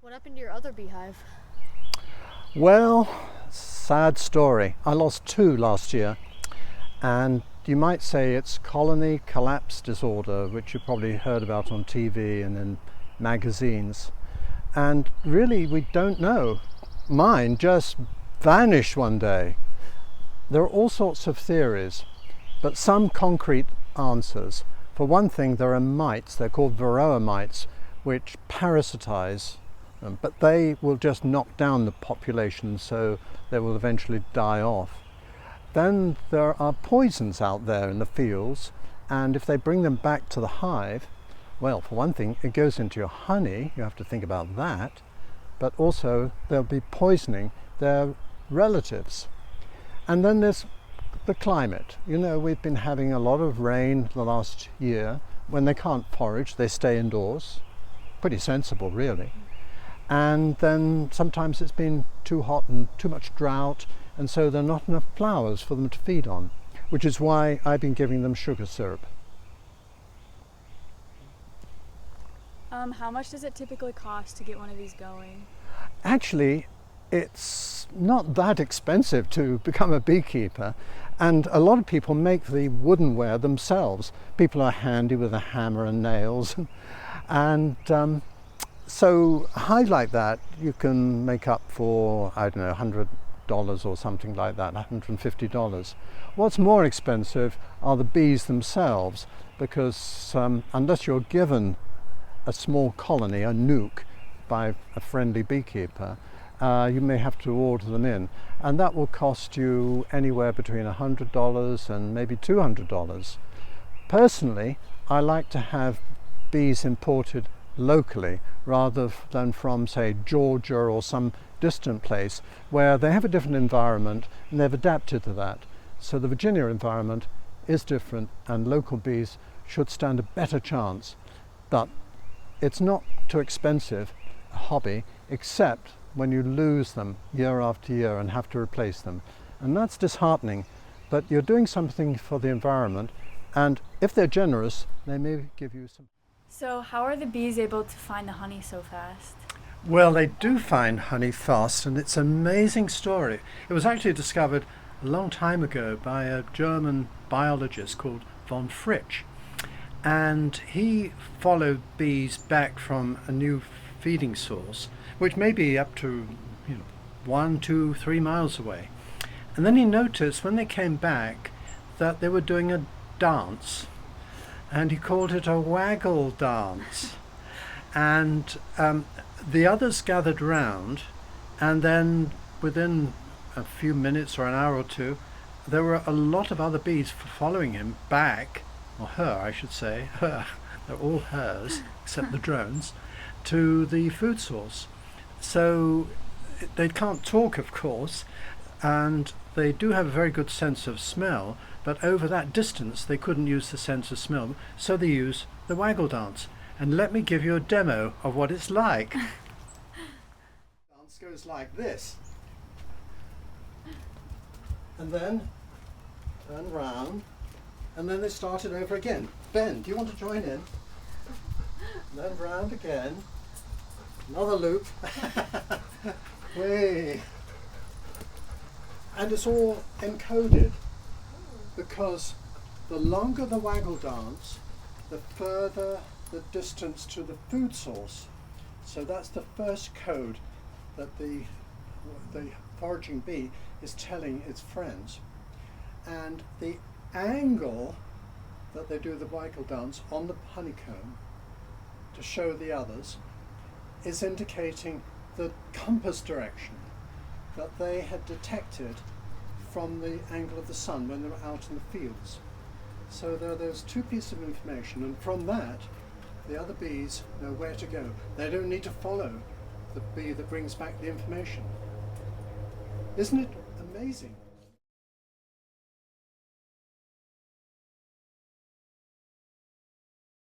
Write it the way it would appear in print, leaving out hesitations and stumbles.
What happened to your other beehive? Well, sad story. I lost two last year, and you might say it's colony collapse disorder, which you probably heard about on TV and in magazines. And really, we don't know. Mine just vanished one day. There are all sorts of theories, but some concrete answers. For one thing, there are mites, they're called varroa mites, which parasitize them, but they will just knock down the population, so they will eventually die off. Then there are poisons out there in the fields, and if they bring them back to the hive, well, for one thing, it goes into your honey, you have to think about that, but also they'll be poisoning their relatives. And then there's the climate. You know, we've been having a lot of rain the last year. When they can't forage, they stay indoors. Pretty sensible, really. And then sometimes it's been too hot and too much drought, and so there are not enough flowers for them to feed on, which is why I've been giving them sugar syrup. How much does it typically cost to get one of these going? Actually, it's not that expensive to become a beekeeper, and a lot of people make the woodenware themselves. People are handy with a hammer and nails, and so a hive like that you can make up for, I don't know, $100 or something like that, $150. What's more expensive are the bees themselves, because unless you're given a small colony, a nuke, by a friendly beekeeper, you may have to order them in, and that will cost you anywhere between $100 and maybe $200. Personally, I like to have bees imported locally rather than from, say, Georgia or some distant place where they have a different environment and they've adapted to that. So the Virginia environment is different, and local bees should stand a better chance. But it's not too expensive a hobby, except when you lose them year after year and have to replace them. And that's disheartening, but you're doing something for the environment, and if they're generous, they may give you some. So how are the bees able to find the honey so fast? Well, they do find honey fast, and it's an amazing story. It was actually discovered a long time ago by a German biologist called von Fritsch. And he followed bees back from a new feeding source, which may be up to 1, 2, 3 miles away. And then he noticed when they came back that they were doing a dance, and he called it a waggle dance. And the others gathered round, and then within a few minutes or an hour or two, there were a lot of other bees following him back, or her I should say, her, they're all hers except the drones, to the food source. So they can't talk, of course, and they do have a very good sense of smell, but over that distance they couldn't use the sense of smell, so they use the waggle dance. And let me give you a demo of what it's like. The dance goes like this, and then turn round, and then they start it over again. Ben, do you want to join in? Then round again, another loop. Whee. And it's all encoded, because the longer the waggle dance, the further the distance to the food source. So that's the first code that the foraging bee is telling its friends. And the angle that they do the waggle dance on the honeycomb to show the others is indicating the compass direction that they had detected from the angle of the sun when they were out in the fields. So there are those two pieces of information, and from that the other bees know where to go. They don't need to follow the bee that brings back the information. Isn't it amazing?